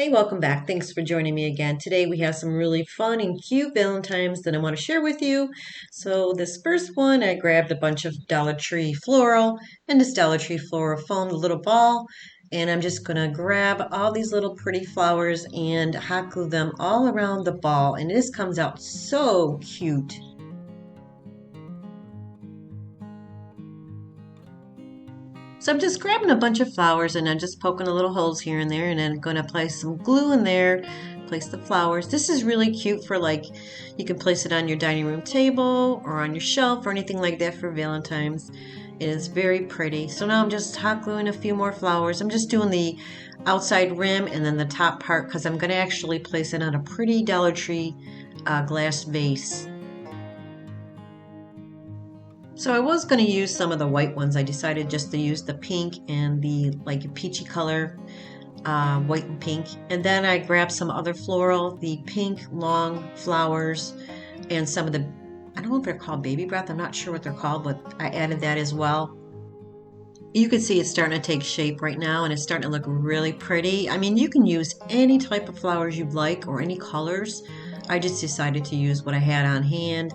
Hey, welcome back. Thanks for joining me again. Today we have some really fun and cute Valentines that I want to share with you. So this first one, I grabbed a bunch of Dollar Tree floral and this Dollar Tree floral foam, the little ball, and I'm just going to grab all these little pretty flowers and hot glue them all around the ball. And this comes out so cute. So I'm just grabbing a bunch of flowers and I'm just poking the little holes here and there, and then going to place some glue in there, place the flowers. This is really cute for, like, you can place it on your dining room table or on your shelf or anything like that for Valentine's. It is very pretty. So now I'm just hot gluing a few more flowers. I'm just doing the outside rim and then the top part because I'm going to actually place it on a pretty Dollar Tree glass vase. So I was going to use some of the white ones. I decided just to use the pink and the like peachy color, white and pink. And then I grabbed some other floral, the pink long flowers, and some of the, I don't know if they're called baby breath. I'm not sure what they're called, but I added that as well. You can see it's starting to take shape right now and it's starting to look really pretty. I mean, you can use any type of flowers you'd like or any colors. I just decided to use what I had on hand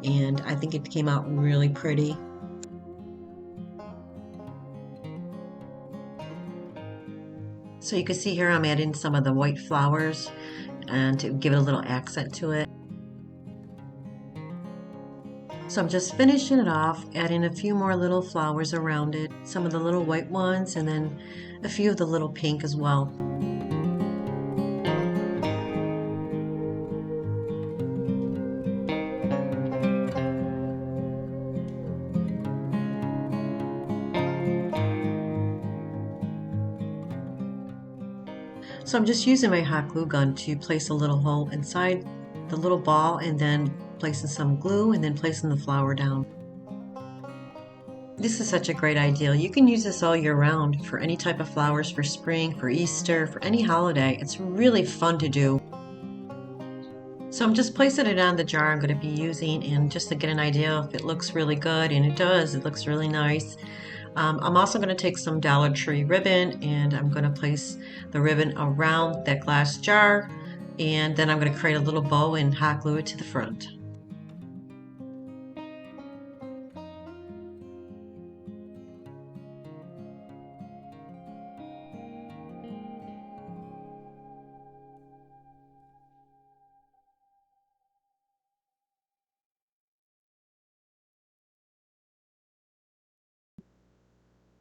and I think it came out really pretty. So you can see here I'm adding some of the white flowers and to give it a little accent to it. So I'm just finishing it off, adding a few more little flowers around it, some of the little white ones, and then a few of the little pink as well. So I'm just using my hot glue gun to place a little hole inside the little ball and then placing some glue and then placing the flower down. This is such a great idea. You can use this all year round for any type of flowers, for spring, for Easter, for any holiday. It's really fun to do. So I'm just placing it on the jar I'm going to be using, and just to get an idea if it looks really good, and it does, it looks really nice. I'm also going to take some Dollar Tree ribbon and I'm going to place the ribbon around that glass jar, and then I'm going to create a little bow and hot glue it to the front.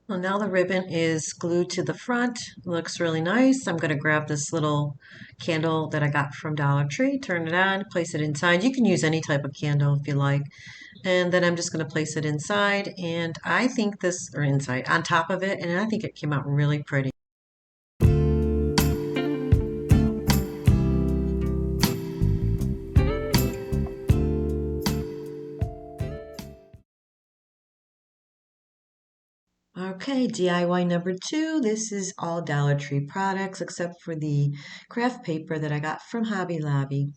Well, now the ribbon is glued to the front. It looks really nice. I'm going to grab this little candle that I got from Dollar Tree, turn it on, place it inside. You can use any type of candle if you like. And then I'm just going to place it inside, and I think this, or inside, on top of it, and I think it came out really pretty. Okay, DIY number 2. This is all Dollar Tree products except for the craft paper that I got from Hobby Lobby.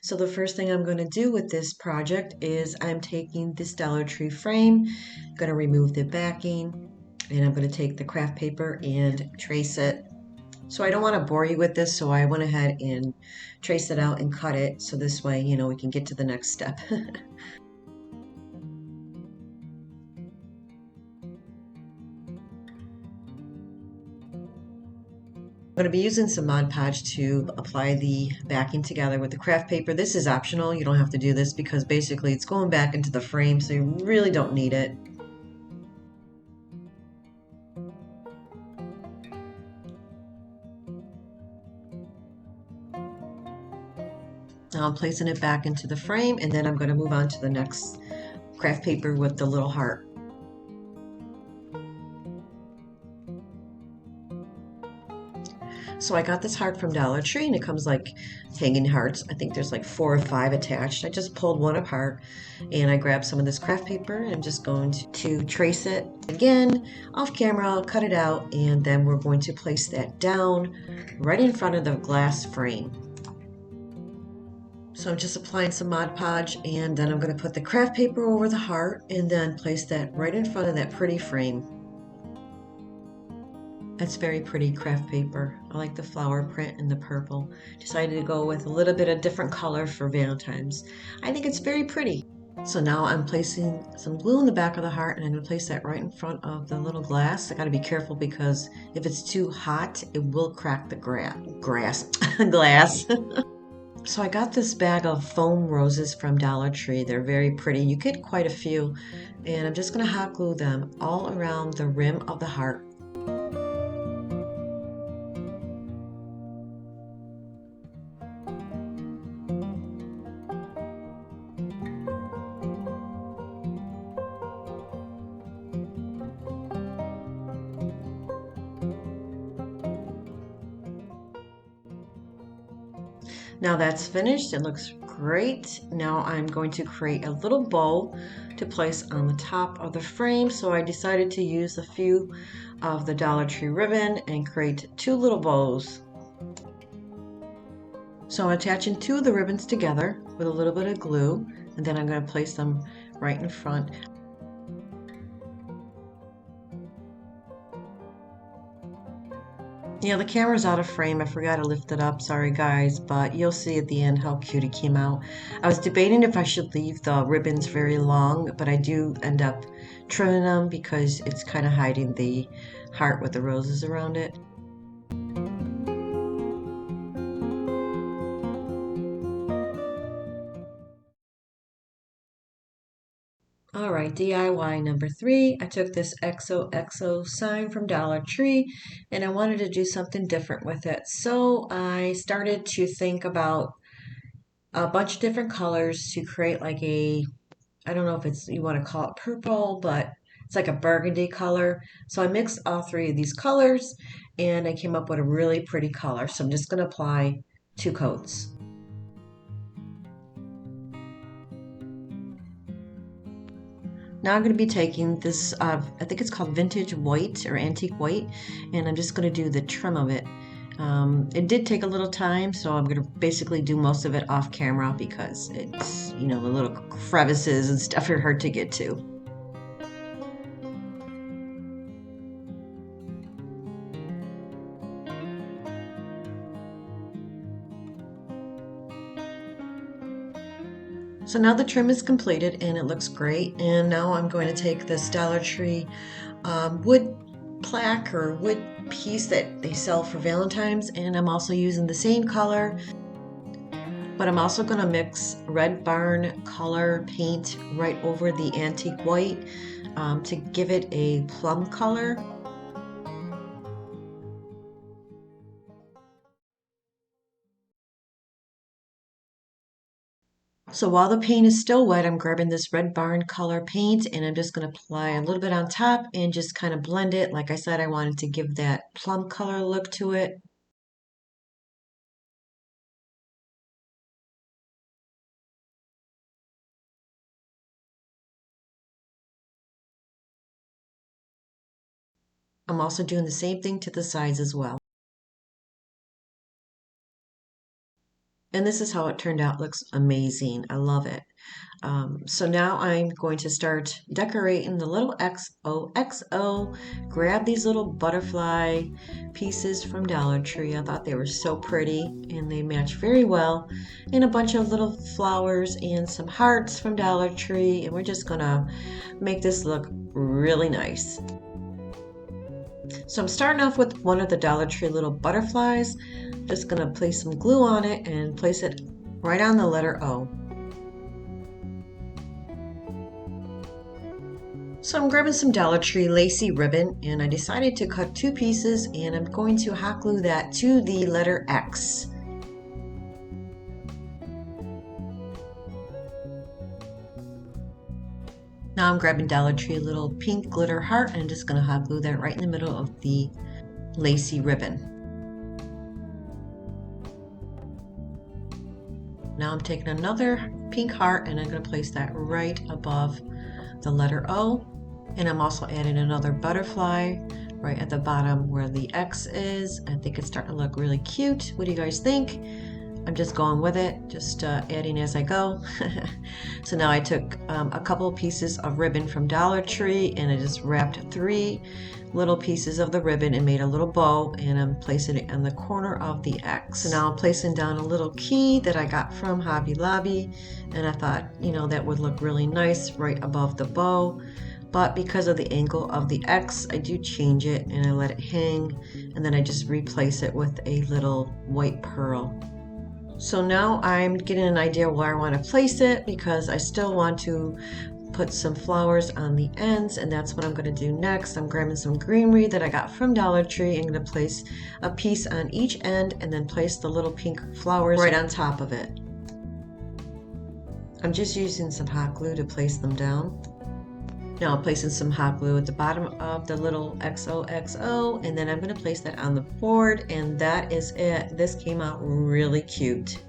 So the first thing I'm going to do with this project is I'm taking this Dollar Tree frame, going to remove the backing, and I'm going to take the craft paper and trace it. So I don't want to bore you with this, so I went ahead and traced it out and cut it, so this way, we can get to the next step. I'm going to be using some Mod Podge to apply the backing together with the craft paper. This is optional. You don't have to do this because basically it's going back into the frame, so you really don't need it. Now I'm placing it back into the frame, and then I'm going to move on to the next craft paper with the little heart. So I got this heart from Dollar Tree, and it comes like hanging hearts. I think there's like 4 or 5 attached. I just pulled one apart, and I grabbed some of this craft paper, and I'm just going to trace it again off camera. I'll cut it out, and then we're going to place that down right in front of the glass frame. So I'm just applying some Mod Podge, and then I'm going to put the craft paper over the heart and then place that right in front of that pretty frame. It's very pretty craft paper. I like the flower print and the purple. Decided to go with a little bit of different color for Valentine's. I think it's very pretty. So now I'm placing some glue in the back of the heart, and I'm going to place that right in front of the little glass. I got to be careful because if it's too hot, it will crack the glass. So I got this bag of foam roses from Dollar Tree. They're very pretty. You get quite a few, and I'm just going to hot glue them all around the rim of the heart. Now that's finished. It looks great. Now I'm going to create a little bow to place on the top of the frame. So I decided to use a few of the Dollar Tree ribbon and create two little bows. So I'm attaching two of the ribbons together with a little bit of glue, and then I'm going to place them right in front. Yeah, the camera's out of frame. I forgot to lift it up. Sorry, guys, but you'll see at the end how cute it came out. I was debating if I should leave the ribbons very long, but I do end up trimming them because it's kind of hiding the heart with the roses around it. All right, DIY number 3. I took this XOXO sign from Dollar Tree and I wanted to do something different with it. So I started to think about a bunch of different colors to create like I don't know if you want to call it purple, but it's like a burgundy color. So I mixed all three of these colors and I came up with a really pretty color. So I'm just going to apply 2 coats. Now I'm going to be taking this, I think it's called vintage white or antique white, and I'm just going to do the trim of it. It did take a little time, so I'm going to basically do most of it off camera because it's, the little crevices and stuff are hard to get to. So now the trim is completed and it looks great. And now I'm going to take this Dollar Tree wood plaque or wood piece that they sell for Valentine's, and I'm also using the same color, but I'm also going to mix Red Barn color paint right over the antique white to give it a plum color. So while the paint is still wet, I'm grabbing this Red Barn color paint and I'm just going to apply a little bit on top and just kind of blend it. Like I said, I wanted to give that plum color look to it. I'm also doing the same thing to the sides as well. And this is how it turned out. It looks amazing. I love it. So now I'm going to start decorating the little XOXO. Grab these little butterfly pieces from Dollar Tree. I thought they were so pretty and they match very well. And a bunch of little flowers and some hearts from Dollar Tree. And we're just gonna make this look really nice. So I'm starting off with one of the Dollar Tree little butterflies. Just gonna place some glue on it and place it right on the letter O. So I'm grabbing some Dollar Tree lacy ribbon and I decided to cut 2 pieces and I'm going to hot glue that to the letter X. Now I'm grabbing Dollar Tree little pink glitter heart and I'm just going to hot glue that right in the middle of the lacy ribbon. Now I'm taking another pink heart and I'm going to place that right above the letter O. And I'm also adding another butterfly right at the bottom where the X is. I think it's starting to look really cute. What do you guys think? I'm just going with it, just adding as I go. So now I took a couple of pieces of ribbon from Dollar Tree and I just wrapped 3 little pieces of the ribbon and made a little bow, and I'm placing it on the corner of the X. So now I'm placing down a little key that I got from Hobby Lobby, and I thought, you know, that would look really nice right above the bow. But because of the angle of the X, I do change it and I let it hang, and then I just replace it with a little white pearl. So now I'm getting an idea where I want to place it, because I still want to put some flowers on the ends, and that's what I'm going to do next. I'm grabbing some greenery that I got from Dollar Tree. I'm going to place a piece on each end and then place the little pink flowers right on top of it. I'm just using some hot glue to place them down. Now I'm placing some hot glue at the bottom of the little XOXO, and then I'm going to place that on the board, and that is it. This came out really cute.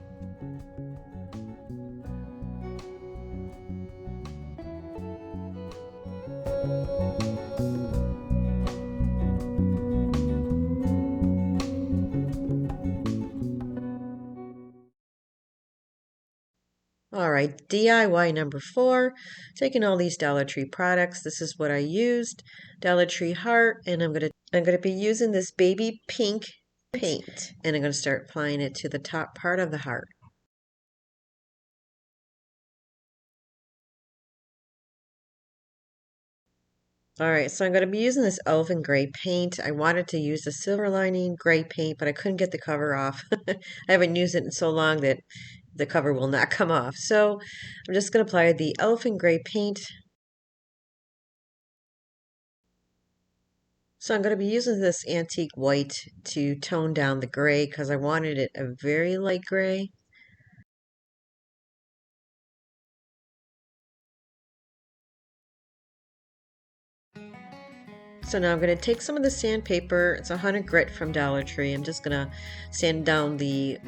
All right, DIY number 4, taking all these Dollar Tree products. This is what I used. Dollar Tree heart, and I'm gonna be using this baby pink paint, and I'm gonna start applying it to the top part of the heart. All right, so I'm going to be using this elfin gray paint. I wanted to use the silver lining gray paint, but I couldn't get the cover off. I haven't used it in so long that the cover will not come off. So I'm just going to apply the elfin gray paint. So I'm going to be using this antique white to tone down the gray, because I wanted it a very light gray. So now I'm going to take some of the sandpaper. It's 100 grit from Dollar Tree. I'm just going to sand down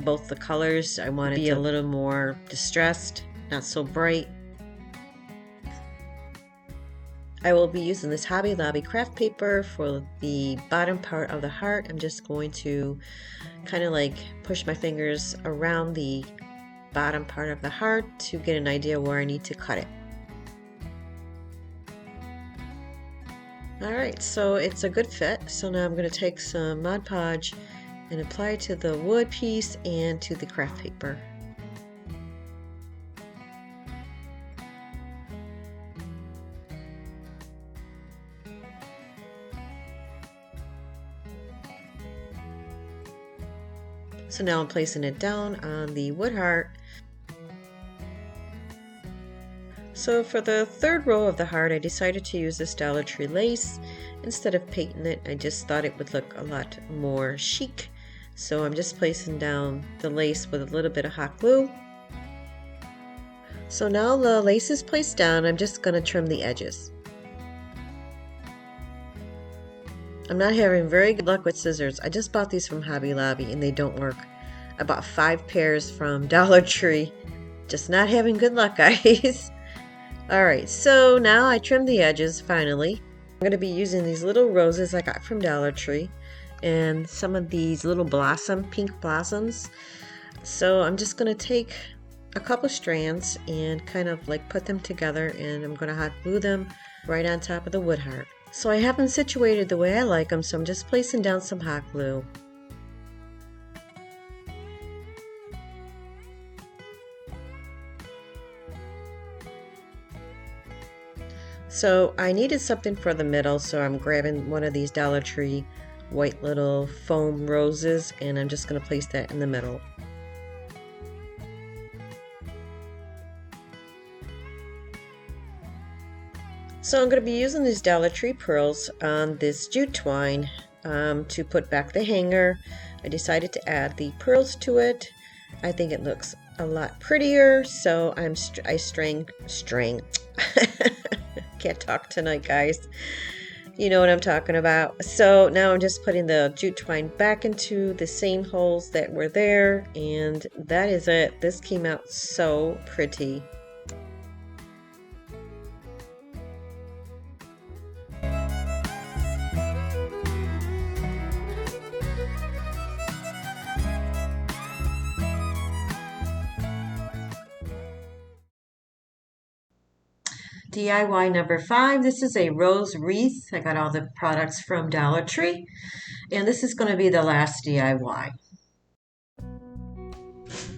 both the colors. I want it to be a little more distressed, not so bright. I will be using this Hobby Lobby craft paper for the bottom part of the heart. I'm just going to kind of like push my fingers around the bottom part of the heart to get an idea where I need to cut it. Alright, so it's a good fit. So now I'm going to take some Mod Podge and apply it to the wood piece and to the craft paper. So now I'm placing it down on the wood heart. So for the third row of the heart, I decided to use this Dollar Tree lace. Instead of painting it, I just thought it would look a lot more chic. So I'm just placing down the lace with a little bit of hot glue. So now the lace is placed down, I'm just going to trim the edges. I'm not having very good luck with scissors. I just bought these from Hobby Lobby and they don't work. I bought 5 pairs from Dollar Tree. Just not having good luck, guys. Alright, so now I trimmed the edges finally. I'm going to be using these little roses I got from Dollar Tree and some of these little pink blossoms. So I'm just going to take a couple strands and kind of like put them together, and I'm going to hot glue them right on top of the wood heart. So I have them situated the way I like them, so I'm just placing down some hot glue. So I needed something for the middle, so I'm grabbing one of these Dollar Tree white little foam roses, and I'm just going to place that in the middle. So I'm going to be using these Dollar Tree pearls on this jute twine to put back the hanger. I decided to add the pearls to it. I think it looks a lot prettier, so I string. Can't talk tonight, guys. You know what I'm talking about. So now I'm just putting the jute twine back into the same holes that were there, and that is it. This came out so pretty. DIY number 5. This is a rose wreath. I got all the products from Dollar Tree. And this is going to be the last DIY.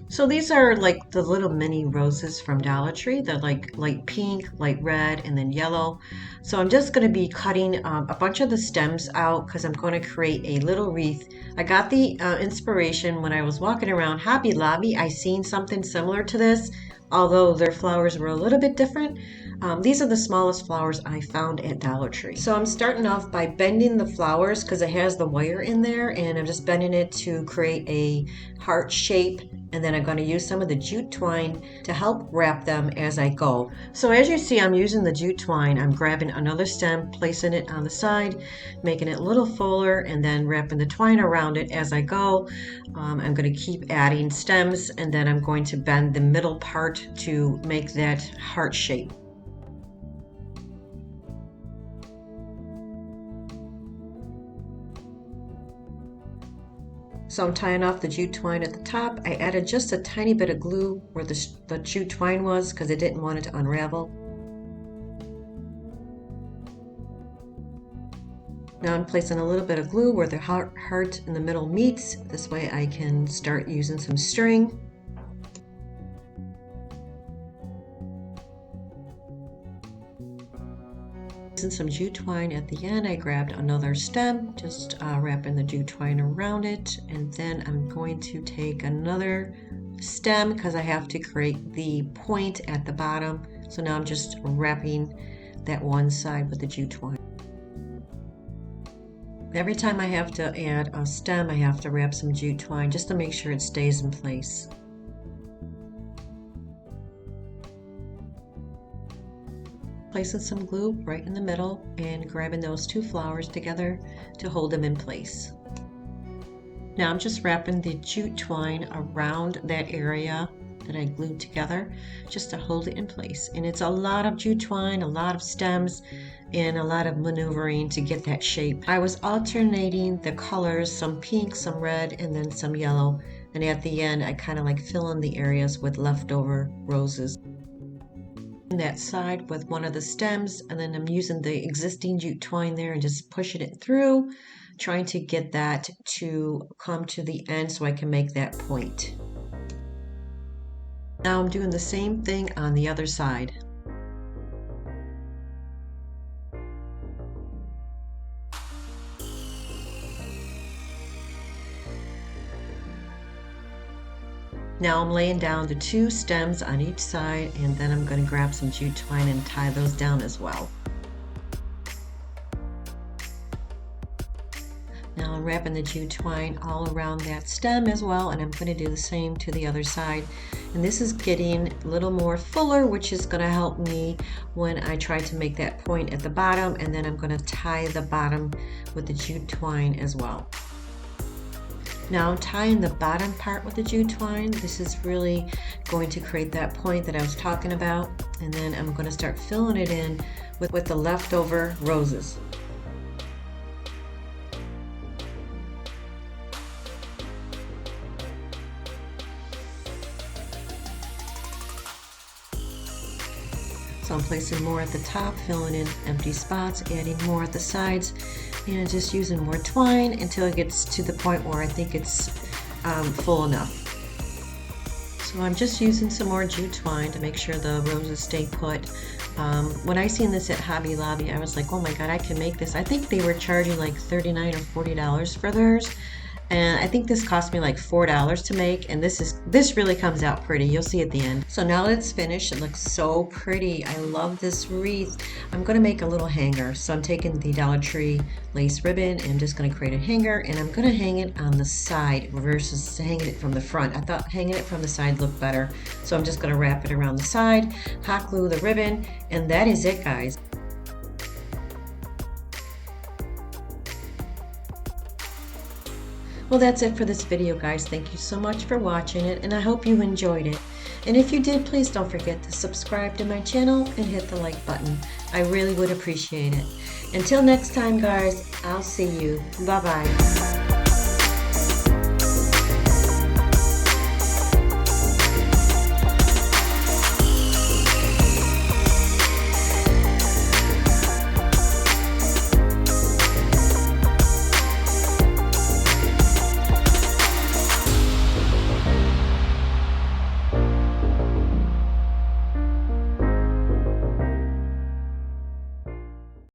So these are like the little mini roses from Dollar Tree. They're like light pink, light red, and then yellow. So I'm just going to be cutting a bunch of the stems out because I'm going to create a little wreath. I got the inspiration when I was walking around Hobby Lobby. I seen something similar to this, although their flowers were a little bit different. These are the smallest flowers I found at Dollar Tree. So I'm starting off by bending the flowers because it has the wire in there, and I'm just bending it to create a heart shape. And then I'm going to use some of the jute twine to help wrap them as I go. So as you see, I'm using the jute twine. I'm grabbing another stem, placing it on the side, making it a little fuller, and then wrapping the twine around it as I go. I'm going to keep adding stems, and then I'm going to bend the middle part to make that heart shape. So I'm tying off the jute twine at the top. I added just a tiny bit of glue where the jute twine was because I didn't want it to unravel. Now I'm placing a little bit of glue where the heart in the middle meets. This way I can start using some string. And some jute twine at the end. I grabbed another stem, just wrapping the jute twine around it, and then I'm going to take another stem because I have to create the point at the bottom. So now I'm just wrapping that one side with the jute twine. Every time I have to add a stem, I have to wrap some jute twine just to make sure it stays in place. Placing some glue right in the middle and grabbing those two flowers together to hold them in place. Now I'm just wrapping the jute twine around that area that I glued together just to hold it in place. And it's a lot of jute twine, a lot of stems, and a lot of maneuvering to get that shape. I was alternating the colors, some pink, some red, and then some yellow. And at the end, I kind of like fill in the areas with leftover roses. That side with one of the stems, and then I'm using the existing jute twine there and just pushing it through, trying to get that to come to the end so I can make that point. Now I'm doing the same thing on the other side. Now I'm laying down the two stems on each side, and then I'm going to grab some jute twine and tie those down as well. Now I'm wrapping the jute twine all around that stem as well, and I'm going to do the same to the other side. And this is getting a little more fuller, which is going to help me when I try to make that point at the bottom, and then I'm going to tie the bottom with the jute twine as well. Now I'm tying the bottom part with the jute twine. This is really going to create that point that I was talking about. And then I'm going to start filling it in with the leftover roses. So I'm placing more at the top, filling in empty spots, adding more at the sides, and just using more twine until it gets to the point where I think it's full enough. So I'm just using some more jute twine to make sure the roses stay put. When I seen this at Hobby Lobby, I was like, oh my god, I can make this. I think they were charging like $39 or $40 for theirs. And I think this cost me like $4 to make, and this really comes out pretty. You'll see at the end. So now that it's finished, it looks so pretty. I love this wreath. I'm going to make a little hanger. So I'm taking the Dollar Tree lace ribbon and I'm just going to create a hanger, and I'm going to hang it on the side versus hanging it from the front. I thought hanging it from the side looked better. So I'm just going to wrap it around the side, hot glue the ribbon, and that is it, guys. Well, that's it for this video, guys. Thank you so much for watching it, and I hope you enjoyed it. And if you did, please don't forget to subscribe to my channel and hit the like button. I really would appreciate it. Until next time, guys, I'll see you. Bye-bye.